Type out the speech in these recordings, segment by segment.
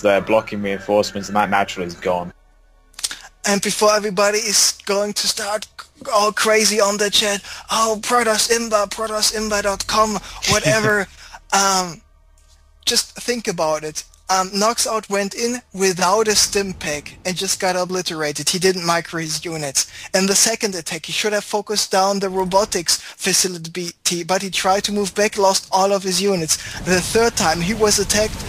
there blocking reinforcements, and that naturally is gone. And before everybody is going to start all crazy on the chat, oh, Protoss.com, whatever, just think about it. Knoxout went in without a stim pack and just got obliterated. He didn't micro his units. And the second attack, he should have focused down the robotics facility, but he tried to move back, lost all of his units. The third time he was attacked,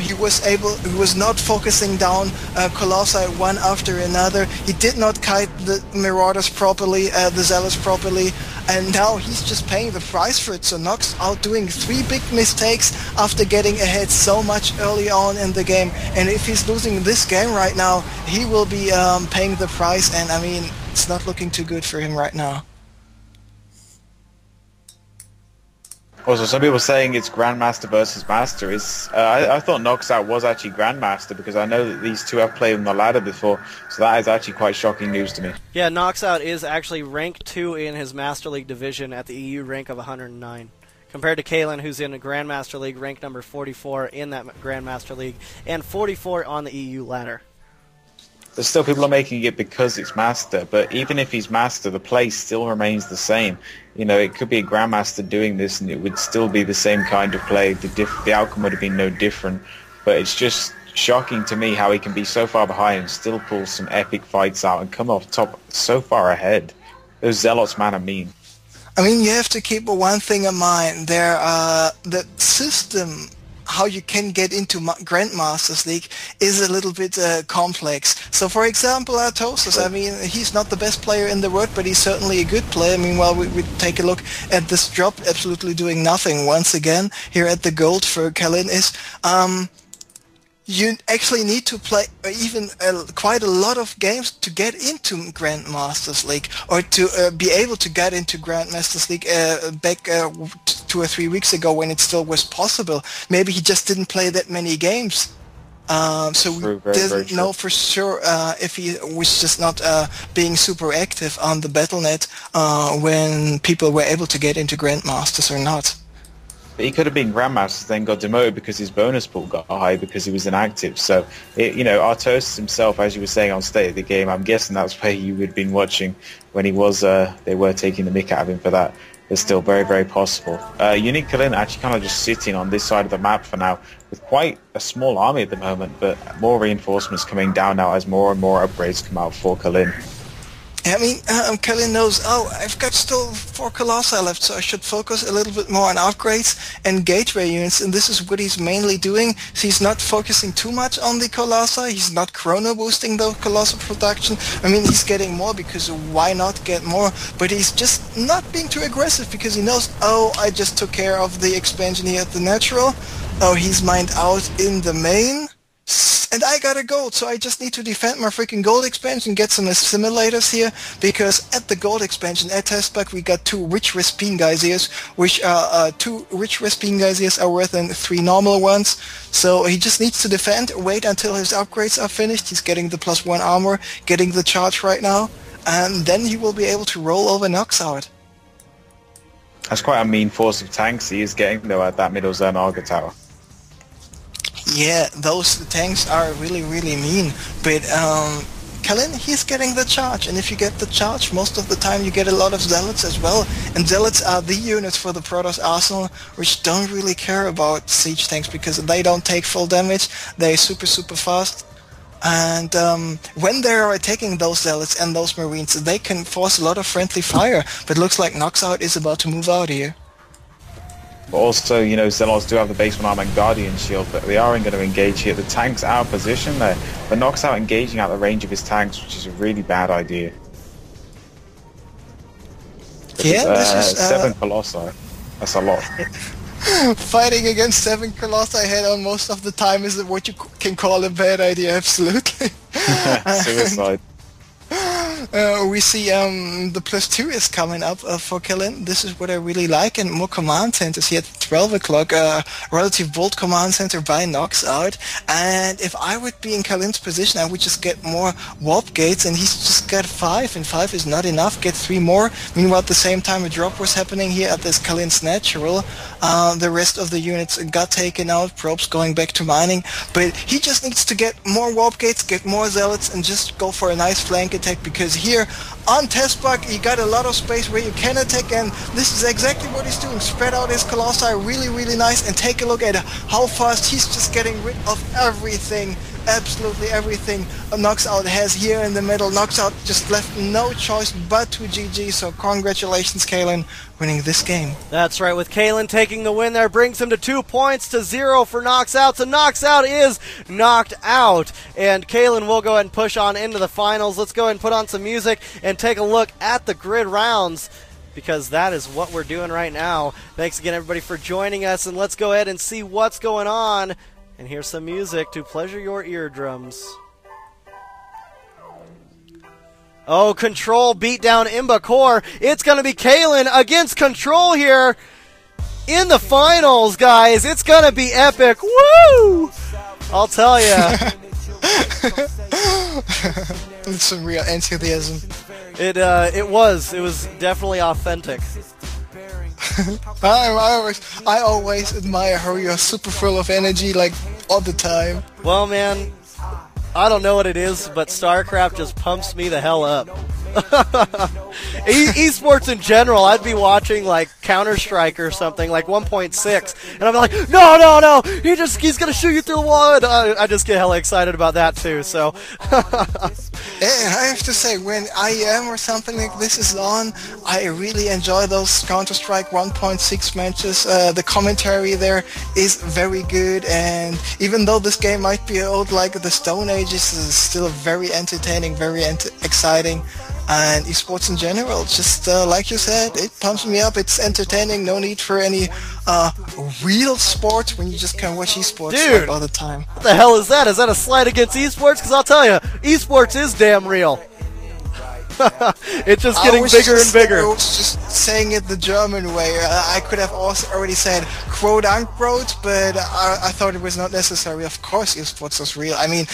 he was not focusing down Colossi one after another. He did not kite the Marauders properly, the Zealots properly, and now he's just paying the price for it. So Knoxout doing 3 big mistakes after getting ahead so much early on in the game, and if he's losing this game right now, he will be paying the price, and I mean, it's not looking too good for him right now. Also, some people saying it's Grandmaster versus Master. I thought Knoxout was actually Grandmaster, because I know that these two have played on the ladder before, so that is actually quite shocking news to me. Yeah, Knoxout is actually rank 2 in his Master League division at the EU rank of 109. Compared to Kalen, who's in a Grandmaster League, rank number 44 in that Grandmaster League, and 44 on the EU ladder. There's still people are making it because it's Master, but even if he's Master, the play still remains the same. You know, it could be a Grandmaster doing this, and it would still be the same kind of play. The outcome would have been no different, but it's just shocking to me how he can be so far behind and still pull some epic fights out and come off top so far ahead. Those Zealots, man, are mean. I mean, you have to keep one thing in mind. The system, how you can get into Grandmasters League, is a little bit complex. So, for example, Artosis, I mean, he's not the best player in the world, but he's certainly a good player. Meanwhile, we take a look at this drop, absolutely doing nothing once again. Here at the gold for Kalin is... you actually need to play even quite a lot of games to get into Grandmasters League, or to be able to get into Grandmasters League back 2 or 3 weeks ago when it still was possible. Maybe he just didn't play that many games. So we didn't know for sure if he was just not being super active on the Battle.net when people were able to get into Grandmasters or not. He could have been Grandmaster, then got demoted because his bonus pool got high because he was inactive. So, you know, Artosis himself, as you were saying on State of the Game, I'm guessing that's where you would have been watching when he was. They were taking the mick out of him for that. It's still very, very possible. Unique Kalin actually kind of just sitting on this side of the map for now, with quite a small army at the moment, but more reinforcements coming down now as more and more upgrades come out for Kalin. I mean, Kalin knows, oh, I've got still 4 Colossi left, so I should focus a little bit more on upgrades and gateway units, and this is what he's mainly doing. So he's not focusing too much on the Colossi, he's not chrono boosting the Colossi production. I mean, he's getting more because why not get more, but he's just not being too aggressive because he knows, oh, I just took care of the expansion here at the natural, oh, he's mined out in the main. And I got a gold, so I just need to defend my freaking gold expansion, get some assimilators here, because at the gold expansion, at Testpack, we got 2 rich Respine Geysers, which are 2 rich Respine Geysers are worth than 3 normal ones. So he just needs to defend, wait until his upgrades are finished. He's getting the +1 armor, getting the charge right now, and then he will be able to roll over Knoxout. That's quite a mean force of tanks he is getting, though, at that middle zone Arga tower. Yeah, those tanks are really, really mean, but Kalin, he's getting the charge, and if you get the charge, most of the time you get a lot of Zealots as well, and Zealots are the units for the Protoss arsenal, which don't really care about siege tanks, because they don't take full damage, they're super, super fast, and when they are attacking those Zealots and those Marines, they can force a lot of friendly fire, but looks like Knoxout is about to move out here. But also, you know, Zealots do have the base 1 arm and Guardian shield, but they are going to engage here. The tank's out of position there, but Knoxout engaging out the range of his tanks, which is a really bad idea. Yeah, this is... 7 Colossi. That's a lot. Fighting against 7 Colossi head-on most of the time is what you can call a bad idea, absolutely. Suicide. We see the +2 is coming up for Kellen. This is what I really like, and more command centers here at 12 o'clock. Relative bold command center by knocks out. And if I would be in Kellen's position, I would just get more warp gates, and he's just got 5, and 5 is not enough. Get 3 more. Meanwhile, at the same time, a drop was happening here at this Kellen's natural. The rest of the units got taken out. Probes going back to mining, but he just needs to get more warp gates, get more zealots, and just go for a nice flank attack, because here on Testbug you got a lot of space where you can attack, and this is exactly what he's doing. Spread out his Colossi really nice, and take a look at how fast he's just getting rid of everything. Absolutely everything Knocks Out has here in the middle. Knocks Out just left no choice but to GG, so congratulations Kalen, winning this game. That's right, with Kalen taking the win there, brings him to 2 points to 0 for Knocks Out. So Knocks Out is knocked out, and Kalen will go ahead and push on into the finals. Let's go ahead and put on some music and take a look at the grid rounds, because that is what we're doing right now. Thanks again everybody for joining us, and let's go ahead and see what's going on. And here's some music to pleasure your eardrums. Oh, Control beat down Imba Core. It's going to be Kalen against Control here in the finals, guys. It's going to be epic. Woo! I'll tell you. Some real enthusiasm. It was definitely authentic. I always admire how you're super full of energy, like, all the time. Well, man, I don't know what it is, but Starcraft just pumps me the hell up. Esports in general, I'd be watching like Counter-Strike or something, like 1.6, and I'm like, no, he's gonna shoot you through the wall. And I just get hella excited about that too. So, I have to say, when IEM or something like this is on, I really enjoy those Counter-Strike 1.6 matches. The commentary there is very good, and even though this game might be old like the Stone Ages, it's still very entertaining, very exciting. And esports in general, just like you said, it pumps me up, it's entertaining, no need for any real sports when you just can watch esports like all the time. What the hell is that? Is that a slight against esports? Because I'll tell you, esports is damn real. It's just getting bigger and bigger. I was just saying it the German way. I could have also already said quote unquote, but I thought it was not necessary. Of course esports is real. I mean,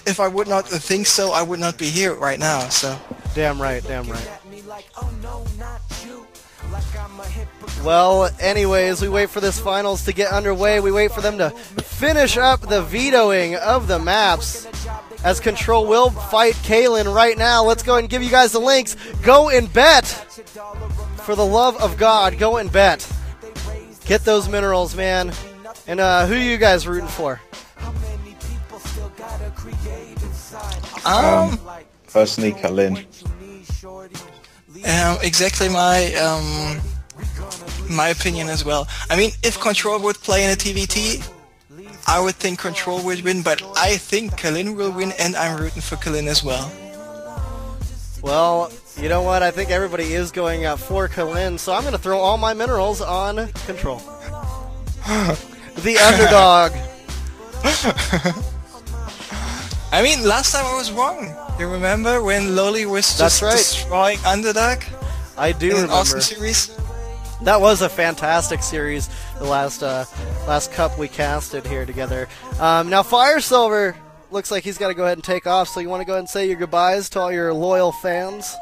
if I would not think so, I would not be here right now, so. Damn right. Well, anyways, we wait for this finals to get underway. We wait for them to finish up the vetoing of the maps, as Control will fight Kalen right now. Let's go ahead and give you guys the links. Go and bet. For the love of God, go and bet. Get those minerals, man. And who are you guys rooting for? Personally, Kalen. Exactly my opinion as well. I mean, if Control would play in a TVT, I would think Control would win, but I think Kalen will win, and I'm rooting for Kalen as well. Well, you know what? I think everybody is going for Kalen, so I'm going to throw all my minerals on Control. The underdog. I mean, last time I was wrong. You remember when Loli was just destroying Underdog? I do remember. An awesome series. That was a fantastic series, the last cup we casted here together. Now Fire Silver looks like he's got to go ahead and take off, so you want to go ahead and say your goodbyes to all your loyal fans?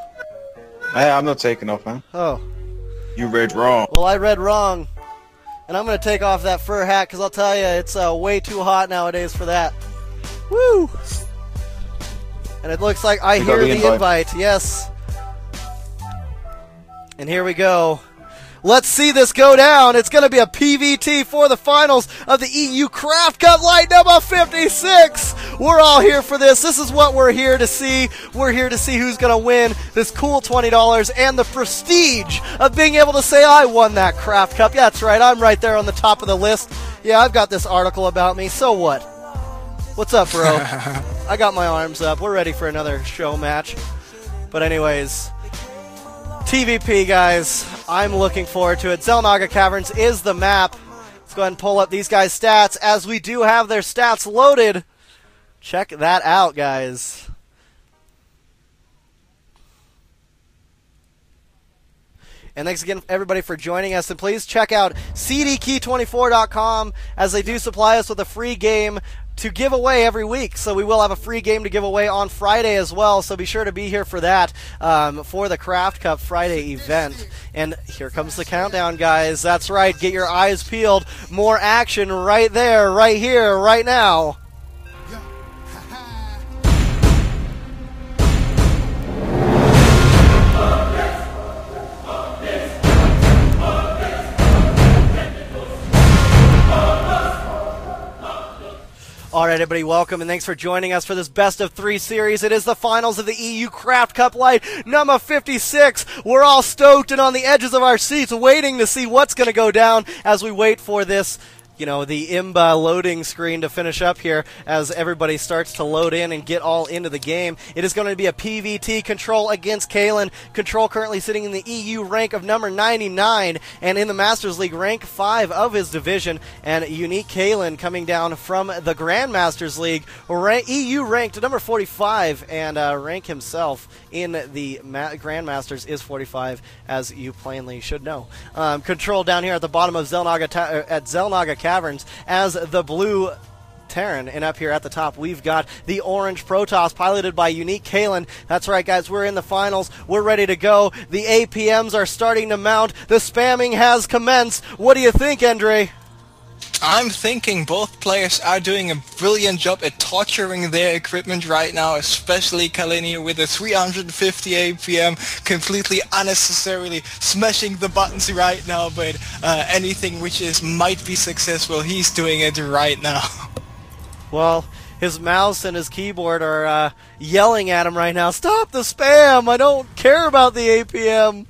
Hey, I'm not taking off, man. Oh. You read wrong. Well, I read wrong. And I'm going to take off that fur hat, because I'll tell you, it's way too hot nowadays for that. Woo! And it looks like I hear the invite. Yes. And here we go. Let's see this go down. It's going to be a PVT for the finals of the EU Craftcup Lite number 56. We're all here for this. This is what we're here to see. We're here to see who's going to win this cool $20 and the prestige of being able to say I won that Craftcup. Yeah, that's right. I'm right there on the top of the list. Yeah, I've got this article about me. So what? What's up, bro? I got my arms up. We're ready for another show match. But anyways, TVP, guys, I'm looking forward to it. Zelnaga Caverns is the map. Let's go ahead and pull up these guys' stats, as we do have their stats loaded. Check that out, guys. And thanks again, everybody, for joining us. And please check out cdkey24.com, as they do supply us with a free game to give away every week. So we will have a free game to give away on Friday as well. So be sure to be here for that, for the Craftcup Friday event. And here comes the countdown, guys. That's right. Get your eyes peeled. More action right there, right here, right now. All right, everybody, welcome, and thanks for joining us for this best-of-3 series. It is the finals of the EU Craftcup Lite, number 56. We're all stoked and on the edges of our seats waiting to see what's going to go down as we wait for this, you know, the IMBA loading screen to finish up here as everybody starts to load in and get all into the game. It is going to be a PVT Control against Kalen. Control currently sitting in the EU rank of number 99 and in the Masters League rank 5 of his division. And Unique Kalen coming down from the Grandmasters League, EU ranked number 45, and rank himself in the Grandmasters is 45, as you plainly should know. Control down here at the bottom of Zelnaga Caverns as the blue Terran, and up here at the top we've got the orange Protoss piloted by Unique Kalen. That's right, guys, we're in the finals. We're ready to go. The APMs are starting to mount. The spamming has commenced. What do you think, Andre? I'm thinking both players are doing a brilliant job at torturing their equipment right now, especially Kalini with a 350 APM, completely unnecessarily smashing the buttons right now, but anything which might be successful, he's doing it right now. Well, his mouse and his keyboard are yelling at him right now, "Stop the spam! I don't care about the APM!"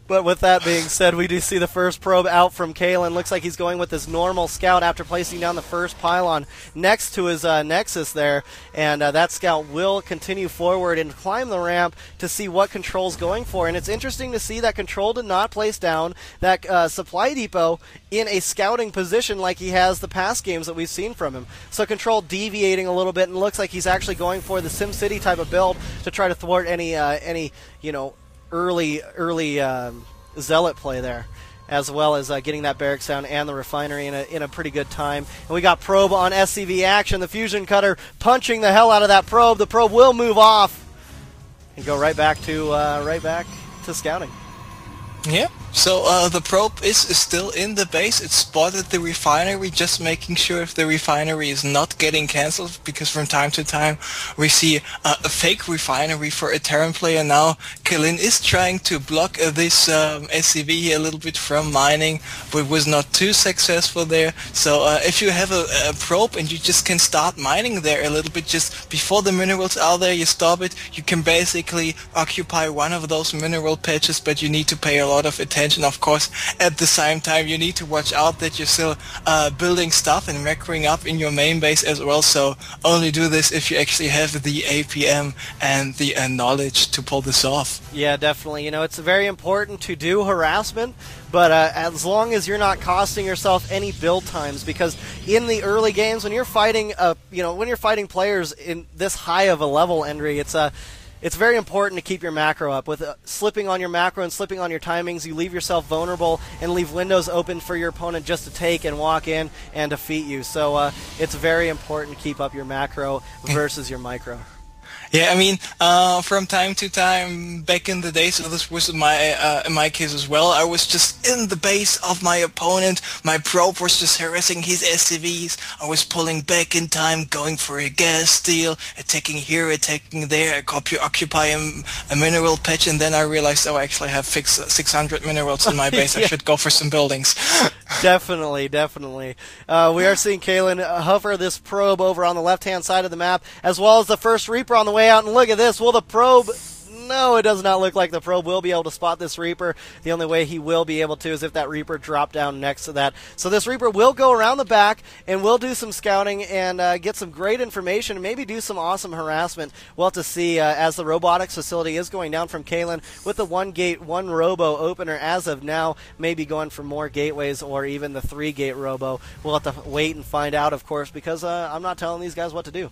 But with that being said, we do see the first probe out from Kalen. Looks like he's going with his normal scout after placing down the first pylon next to his Nexus there. And that scout will continue forward and climb the ramp to see what Control's going for. And it's interesting to see that Control did not place down that supply depot in a scouting position like he has the past games that we've seen from him. So Control deviating a little bit, and looks like he's actually going for the SimCity type of build to try to thwart any you know, early zealot play there, as well as getting that barracks down and the refinery in a pretty good time. And we got probe on SCV action. The fusion cutter punching the hell out of that probe. The probe will move off and go right back to scouting. Yeah, so the probe is still in the base. It spotted the refinery, just making sure if the refinery is not getting cancelled, because from time to time we see a fake refinery for a Terran player. Now Kalen is trying to block this SCV here a little bit from mining, but was not too successful there. So if you have a probe and you just can start mining there a little bit, just before the minerals are there, you stop it, you can basically occupy one of those mineral patches, but you need to pay a lot of attention, of course. At the same time, you need to watch out that you're still building stuff and macroing up in your main base as well, so only do this if you actually have the APM and the knowledge to pull this off. Yeah, definitely. You know, it's very important to do harassment, but as long as you're not costing yourself any build times, because in the early games, when you're fighting when you're fighting players in this high of a level, Henry, it's very important to keep your macro up. With slipping on your macro and slipping on your timings, you leave yourself vulnerable and leave windows open for your opponent just to take and walk in and defeat you. So it's very important to keep up your macro versus your micro. Yeah, I mean, from time to time, back in the day, so this was in my case as well, I was just in the base of my opponent, my probe was just harassing his SCVs, I was pulling back in time, going for a gas steal, attacking here, attacking there, I occupy a mineral patch, and then I realized, oh, I actually have 600 minerals in my base, yeah. I should go for some buildings. Definitely, definitely. We are seeing Kalen hover this probe over on the left-hand side of the map, as well as the first Reaper on the way out. And look at this. Will the probe... No, it does not look like the probe will be able to spot this Reaper. The only way he will be able to is if that Reaper dropped down next to that. So this Reaper will go around the back and will do some scouting and get some great information and maybe do some awesome harassment. We'll have to see as the robotics facility is going down from Kalen with the 1-gate, 1-robo opener as of now, maybe going for more gateways or even the 3-gate robo. We'll have to wait and find out, of course, because I'm not telling these guys what to do.